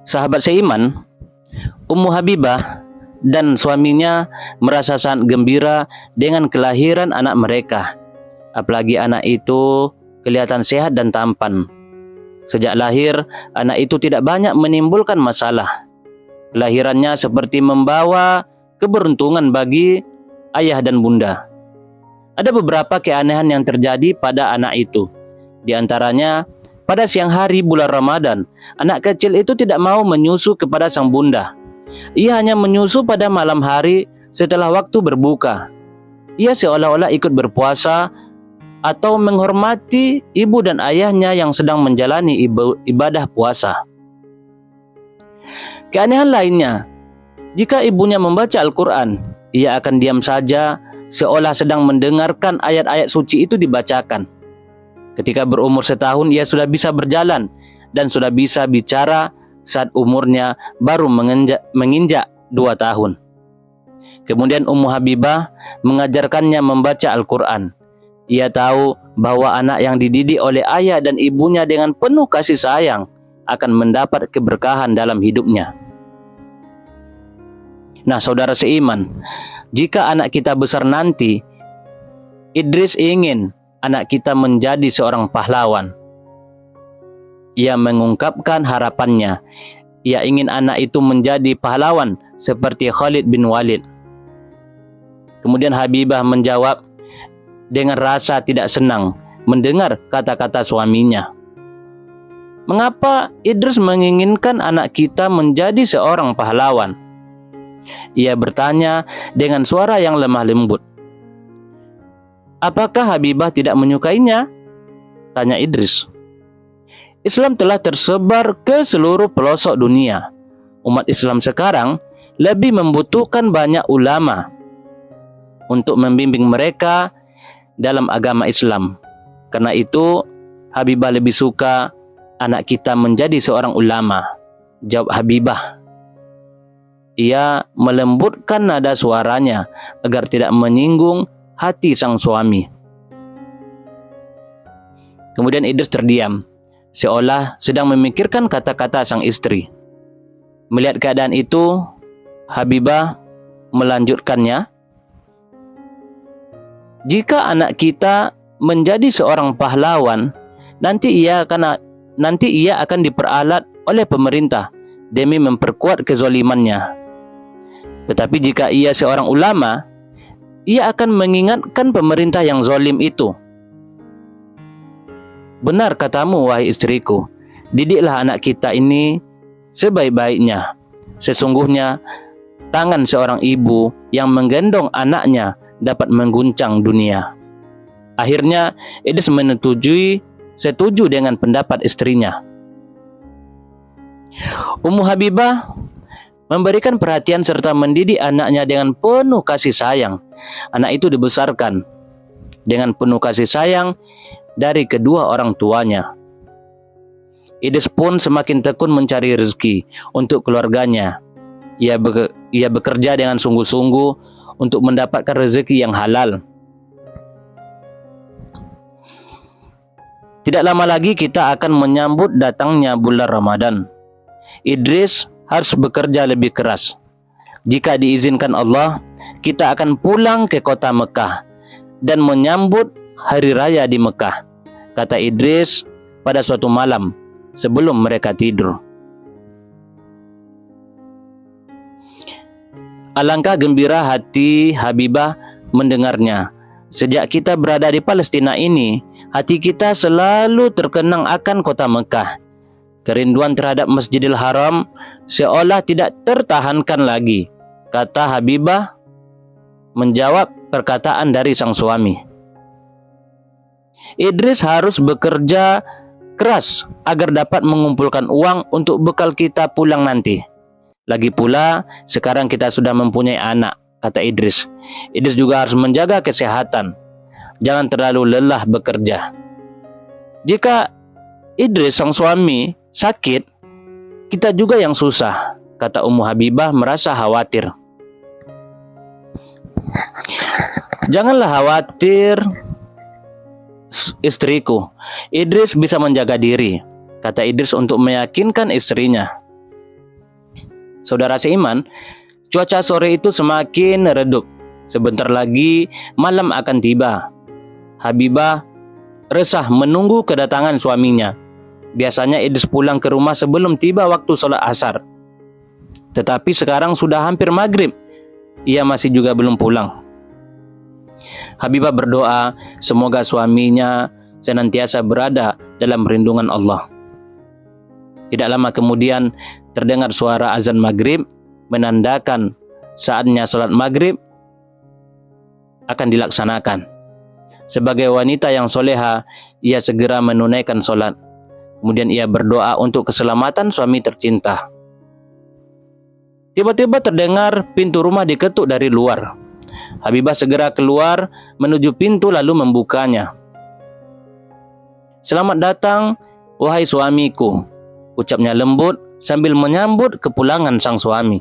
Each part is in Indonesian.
Sahabat seiman, Ummu Habibah dan suaminya merasa sangat gembira dengan kelahiran anak mereka. Apalagi anak itu kelihatan sehat dan tampan. Sejak lahir, anak itu tidak banyak menimbulkan masalah. Kelahirannya seperti membawa keberuntungan bagi ayah dan bunda. Ada beberapa keanehan yang terjadi pada anak itu. Di antaranya, pada siang hari bulan Ramadan, anak kecil itu tidak mau menyusu kepada sang bunda. Ia hanya menyusu pada malam hari setelah waktu berbuka. Ia seolah-olah ikut berpuasa atau menghormati ibu dan ayahnya yang sedang menjalani ibadah puasa. Keanehan lainnya, jika ibunya membaca Al-Quran, ia akan diam saja seolah sedang mendengarkan ayat-ayat suci itu dibacakan. Ketika berumur setahun, ia sudah bisa berjalan dan sudah bisa bicara saat umurnya baru menginjak 2 tahun. Kemudian Ummu Habibah mengajarkannya membaca Al-Quran. Ia tahu bahwa anak yang dididik oleh ayah dan ibunya dengan penuh kasih sayang akan mendapat keberkahan dalam hidupnya. Nah, saudara seiman, jika anak kita besar nanti, Idris ingin anak kita menjadi seorang pahlawan. Ia mengungkapkan harapannya. Ia ingin anak itu menjadi pahlawan seperti Khalid bin Walid. Kemudian Habibah menjawab dengan rasa tidak senang mendengar kata-kata suaminya. Mengapa Idris menginginkan anak kita menjadi seorang pahlawan? Ia bertanya dengan suara yang lemah lembut. Apakah Habibah tidak menyukainya? Tanya Idris. Islam telah tersebar ke seluruh pelosok dunia. Umat Islam sekarang lebih membutuhkan banyak ulama untuk membimbing mereka dalam agama Islam. Karena itu, Habibah lebih suka anak kita menjadi seorang ulama. Jawab Habibah. Ia melembutkan nada suaranya agar tidak menyinggung hati sang suami. Kemudian Idris terdiam, seolah sedang memikirkan kata-kata sang istri. Melihat keadaan itu, Habibah melanjutkannya. Jika anak kita menjadi seorang pahlawan, nanti ia akan diperalat oleh pemerintah demi memperkuat kezalimannya. Tetapi jika ia seorang ulama, ia akan mengingatkan pemerintah yang zalim itu. Benar katamu, wahai istriku, didiklah anak kita ini sebaik-baiknya. Sesungguhnya tangan seorang ibu yang menggendong anaknya dapat mengguncang dunia. Akhirnya Idris setuju dengan pendapat istrinya. Ummu Habibah memberikan perhatian serta mendidik anaknya dengan penuh kasih sayang. Anak itu dibesarkan dengan penuh kasih sayang dari kedua orang tuanya. Idris pun semakin tekun mencari rezeki untuk keluarganya. Ia bekerja dengan sungguh-sungguh untuk mendapatkan rezeki yang halal. Tidak lama lagi kita akan menyambut datangnya bulan Ramadan. Idris harus bekerja lebih keras. Jika diizinkan Allah, kita akan pulang ke kota Mekah dan menyambut hari raya di Mekah, kata Idris pada suatu malam sebelum mereka tidur. Alangkah gembira hati Habibah mendengarnya. Sejak kita berada di Palestina ini, hati kita selalu terkenang akan kota Mekah. Kerinduan terhadap Masjidil Haram seolah tidak tertahankan lagi, kata Habibah menjawab perkataan dari sang suami. Idris harus bekerja keras agar dapat mengumpulkan uang untuk bekal kita pulang nanti. Lagi pula, sekarang kita sudah mempunyai anak, kata Idris. Idris juga harus menjaga kesehatan. Jangan terlalu lelah bekerja. Jika Idris sang suami sakit, kita juga yang susah, kata Ummu Habibah merasa khawatir. Janganlah khawatir, istriku. Idris bisa menjaga diri, kata Idris untuk meyakinkan istrinya. Saudara seiman, cuaca sore itu semakin redup. Sebentar lagi malam akan tiba. Habibah resah menunggu kedatangan suaminya. Biasanya Idris pulang ke rumah sebelum tiba waktu sholat asar. Tetapi sekarang sudah hampir maghrib. Ia masih juga belum pulang. Habibah berdoa semoga suaminya senantiasa berada dalam perlindungan Allah. Tidak lama kemudian terdengar suara azan maghrib menandakan saatnya sholat maghrib akan dilaksanakan. Sebagai wanita yang soleha, ia segera menunaikan sholat. Kemudian ia berdoa untuk keselamatan suami tercinta. Tiba-tiba terdengar pintu rumah diketuk dari luar. Habibah segera keluar menuju pintu lalu membukanya. "Selamat datang, wahai suamiku," ucapnya lembut sambil menyambut kepulangan sang suami.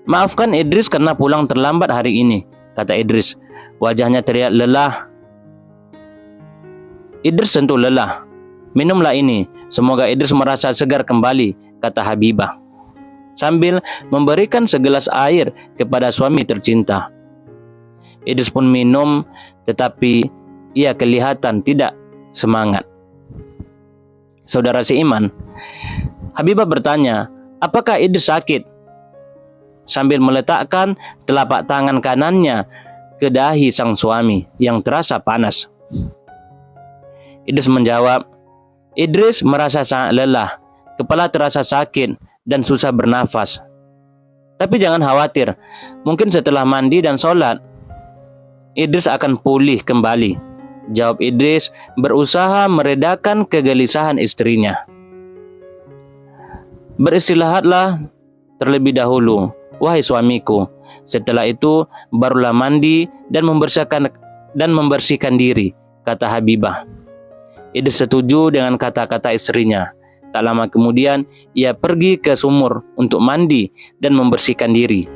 "Maafkan Idris karena pulang terlambat hari ini," kata Idris. Wajahnya terlihat lelah. "Idris tentu lelah. Minumlah ini, semoga Idris merasa segar kembali," kata Habibah, sambil memberikan segelas air kepada suami tercinta. Idris pun minum, tetapi ia kelihatan tidak semangat. Saudara seiman, Habibah bertanya, "Apakah Idris sakit?" sambil meletakkan telapak tangan kanannya ke dahi sang suami yang terasa panas. Idris menjawab, "Idris merasa sangat lelah, kepala terasa sakit dan susah bernafas. Tapi jangan khawatir, mungkin setelah mandi dan sholat, Idris akan pulih kembali," jawab Idris berusaha meredakan kegelisahan istrinya. "Beristirahatlah terlebih dahulu, wahai suamiku. Setelah itu barulah mandi dan membersihkan diri," kata Habibah. Idris setuju dengan kata-kata istrinya. Tak lama kemudian ia pergi ke sumur untuk mandi dan membersihkan diri.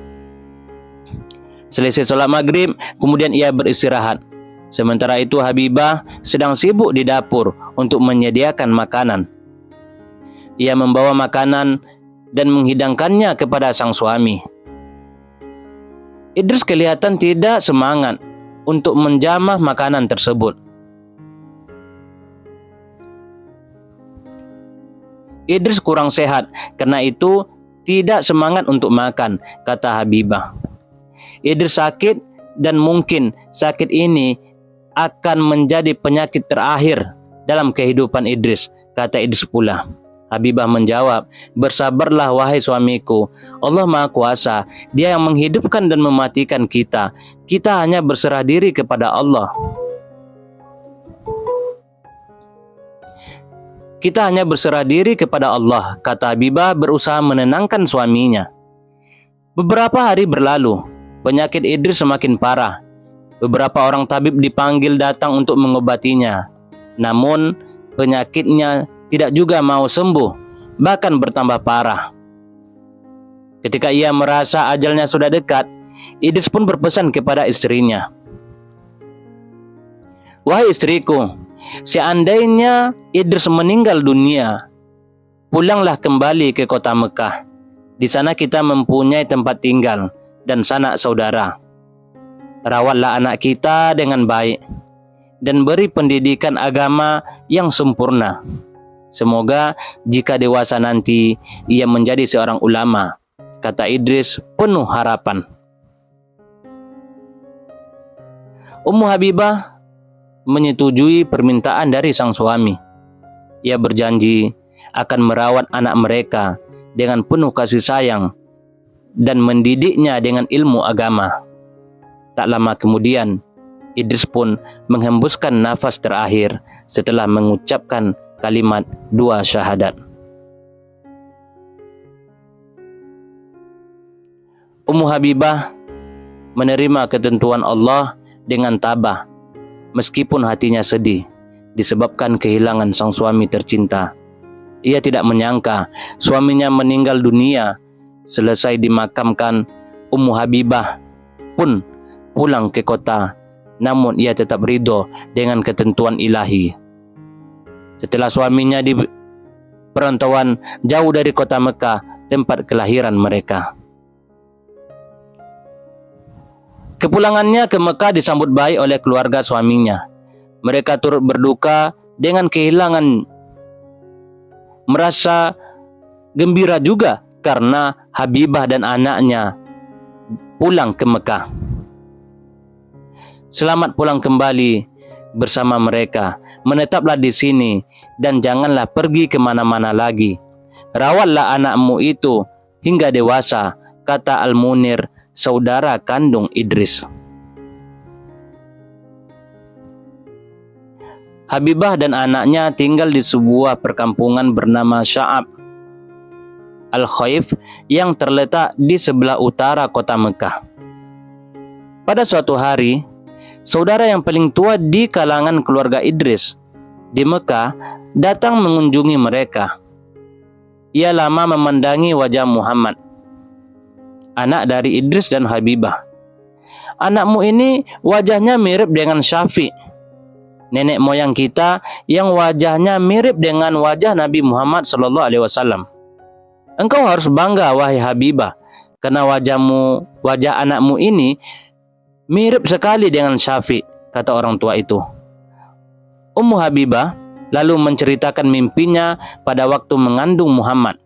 Selesai sholat maghrib, kemudian ia beristirahat. Sementara itu Habibah sedang sibuk di dapur untuk menyediakan makanan. Ia membawa makanan dan menghidangkannya kepada sang suami. Idris kelihatan tidak semangat untuk menjamah makanan tersebut. Idris kurang sehat, karena itu tidak semangat untuk makan, kata Habibah. Idris sakit dan mungkin sakit ini akan menjadi penyakit terakhir dalam kehidupan Idris, kata Idris pula. Habibah menjawab, "Bersabarlah wahai suamiku, Allah Maha Kuasa, Dia yang menghidupkan dan mematikan kita. Kita hanya berserah diri kepada Allah." Kita hanya berserah diri kepada Allah, kata Habibah berusaha menenangkan suaminya. Beberapa hari berlalu, penyakit Idris semakin parah. Beberapa orang tabib dipanggil datang untuk mengobatinya. Namun, penyakitnya tidak juga mau sembuh, bahkan bertambah parah. Ketika ia merasa ajalnya sudah dekat, Idris pun berpesan kepada istrinya, "Wahai istriku, seandainya Idris meninggal dunia, pulanglah kembali ke kota Mekah. Di sana kita mempunyai tempat tinggal dan sanak saudara. Rawatlah anak kita dengan baik dan beri pendidikan agama yang sempurna. Semoga jika dewasa nanti ia menjadi seorang ulama," kata Idris penuh harapan. Ummu Habibah menyetujui permintaan dari sang suami. Ia berjanji akan merawat anak mereka dengan penuh kasih sayang dan mendidiknya dengan ilmu agama. Tak lama kemudian, Idris pun menghembuskan nafas terakhir setelah mengucapkan kalimat dua syahadat. Ummu Habibah menerima ketentuan Allah dengan tabah, meskipun hatinya sedih disebabkan kehilangan sang suami tercinta. Ia tidak menyangka suaminya meninggal dunia. Selesai dimakamkan, Ummu Habibah pun pulang ke kota, namun ia tetap ridho dengan ketentuan ilahi. Setelah suaminya perantauan jauh dari kota Mekah, tempat kelahiran mereka. Kepulangannya ke Mekah disambut baik oleh keluarga suaminya. Mereka turut berduka dengan kehilangan, merasa gembira juga karena Habibah dan anaknya pulang ke Mekah. Selamat pulang kembali bersama mereka. Menetaplah di sini dan janganlah pergi kemana-mana lagi. Rawatlah anakmu itu hingga dewasa, kata Al-Munir, saudara kandung Idris. Habibah dan anaknya tinggal di sebuah perkampungan bernama Sya'ab Al-Khaif yang terletak di sebelah utara kota Mekah. Pada suatu hari, saudara yang paling tua di kalangan keluarga Idris di Mekah datang mengunjungi mereka. Ia lama memandangi wajah Muhammad, anak dari Idris dan Habibah. Anakmu ini wajahnya mirip dengan Syafi', nenek moyang kita yang wajahnya mirip dengan wajah Nabi Muhammad SAW. Engkau harus bangga, wahai Habibah, karena wajah anakmu ini mirip sekali dengan Syafi', kata orang tua itu. Ummu Habibah lalu menceritakan mimpinya pada waktu mengandung Muhammad.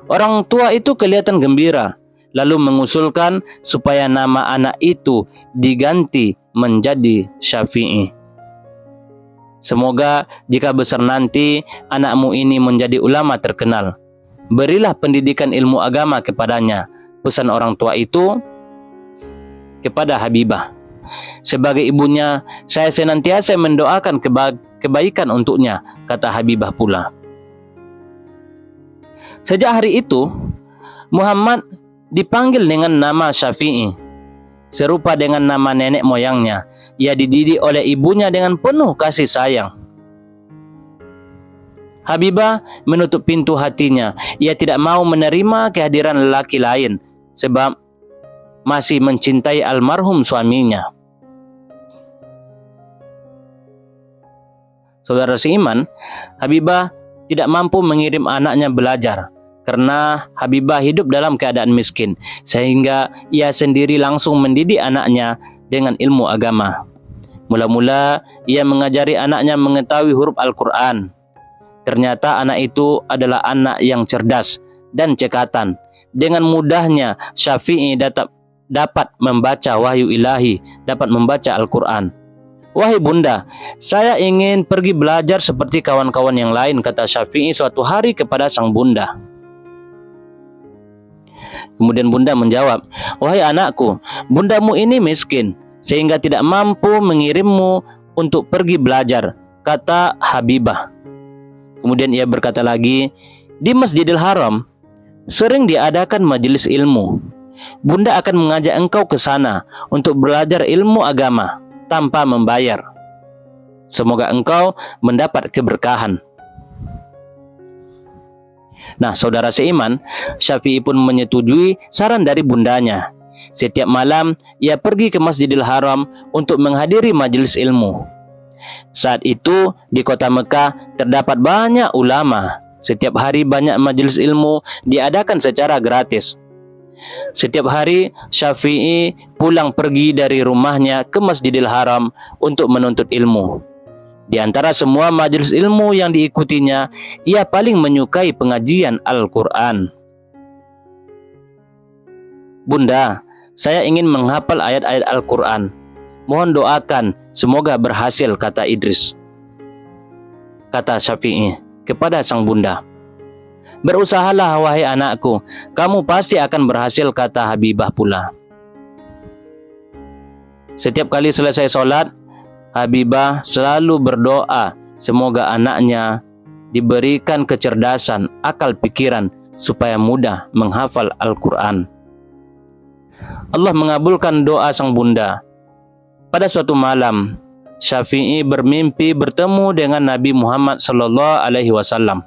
Orang tua itu kelihatan gembira, lalu mengusulkan supaya nama anak itu diganti menjadi Syafi'i. Semoga jika besar nanti anakmu ini menjadi ulama terkenal. Berilah pendidikan ilmu agama kepadanya, pesan orang tua itu kepada Habibah. Sebagai ibunya, saya senantiasa mendoakan kebaikan untuknya, kata Habibah pula. Sejak hari itu, Muhammad dipanggil dengan nama Syafi'i, serupa dengan nama nenek moyangnya. Ia dididik oleh ibunya dengan penuh kasih sayang. Habibah menutup pintu hatinya. Ia tidak mau menerima kehadiran lelaki lain, sebab masih mencintai almarhum suaminya. Saudara seiman, Habibah tidak mampu mengirim anaknya belajar karena Habibah hidup dalam keadaan miskin, sehingga ia sendiri langsung mendidik anaknya dengan ilmu agama. Mula-mula ia mengajari anaknya mengetahui huruf Al-Quran. Ternyata anak itu adalah anak yang cerdas dan cekatan. Dengan mudahnya Syafi'i dapat membaca wahyu ilahi, dapat membaca Al-Quran. Wahai bunda, saya ingin pergi belajar seperti kawan-kawan yang lain, kata Syafi'i suatu hari kepada sang bunda. Kemudian bunda menjawab, wahai anakku, bundamu ini miskin sehingga tidak mampu mengirimmu untuk pergi belajar, kata Habibah. Kemudian ia berkata lagi, di Masjidil Haram sering diadakan majelis ilmu. Bunda akan mengajak engkau ke sana untuk belajar ilmu agama tanpa membayar. Semoga engkau mendapat keberkahan. Nah, saudara seiman, Syafi'i pun menyetujui saran dari bundanya. Setiap malam ia pergi ke Masjidil Haram untuk menghadiri majelis ilmu. Saat itu di kota Mekah terdapat banyak ulama. Setiap hari banyak majelis ilmu diadakan secara gratis. Setiap hari Syafi'i pulang pergi dari rumahnya ke Masjidil Haram untuk menuntut ilmu. Di antara semua majelis ilmu yang diikutinya, ia paling menyukai pengajian Al-Quran. Bunda, saya ingin menghafal ayat-ayat Al-Quran. Mohon doakan, semoga berhasil, kata Idris. Kata Syafi'i kepada sang bunda. Berusahalah wahai anakku, kamu pasti akan berhasil, kata Habibah pula. Setiap kali selesai sholat, Habibah selalu berdoa semoga anaknya diberikan kecerdasan, akal pikiran supaya mudah menghafal Al-Quran. Allah mengabulkan doa sang bunda. Pada suatu malam, Syafi'i bermimpi bertemu dengan Nabi Muhammad SAW.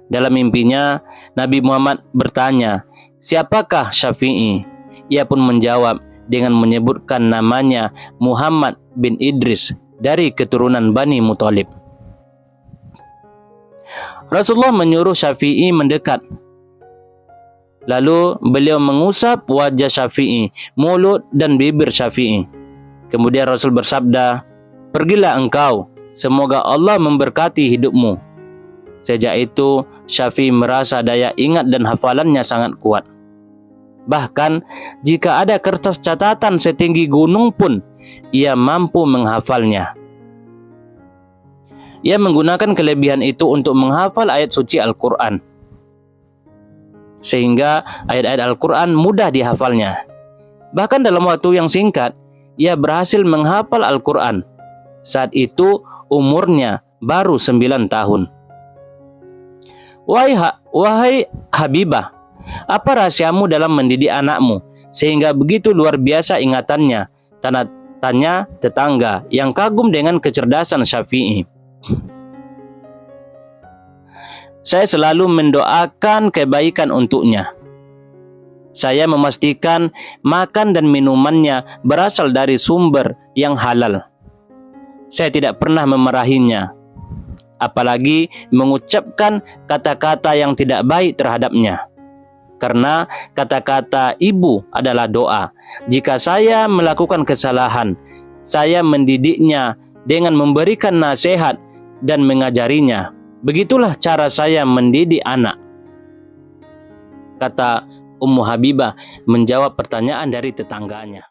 Dalam mimpinya, Nabi Muhammad bertanya, siapakah Syafi'i? Ia pun menjawab dengan menyebutkan namanya Muhammad bin Idris dari keturunan Bani Muthalib. Rasulullah menyuruh Syafi'i mendekat. Lalu beliau mengusap wajah Syafi'i, mulut dan bibir Syafi'i. Kemudian Rasul bersabda, "Pergilah engkau, semoga Allah memberkati hidupmu." Sejak itu Syafi'i merasa daya ingat dan hafalannya sangat kuat. Bahkan jika ada kertas catatan setinggi gunung pun, ia mampu menghafalnya. Ia menggunakan kelebihan itu untuk menghafal ayat suci Al-Quran, sehingga ayat-ayat Al-Quran mudah dihafalnya. Bahkan dalam waktu yang singkat, ia berhasil menghafal Al-Quran. Saat itu umurnya baru 9 tahun. Wahai Habibah, apa rahasiamu dalam mendidik anakmu sehingga begitu luar biasa ingatannya? Tanya tetangga yang kagum dengan kecerdasan Syafi'i. Saya selalu mendoakan kebaikan untuknya. Saya memastikan makan dan minumannya berasal dari sumber yang halal. Saya tidak pernah memarahinya, apalagi mengucapkan kata-kata yang tidak baik terhadapnya. Karena kata-kata ibu adalah doa. Jika saya melakukan kesalahan, saya mendidiknya dengan memberikan nasihat dan mengajarinya. Begitulah cara saya mendidik anak, kata Ummu Habibah menjawab pertanyaan dari tetangganya.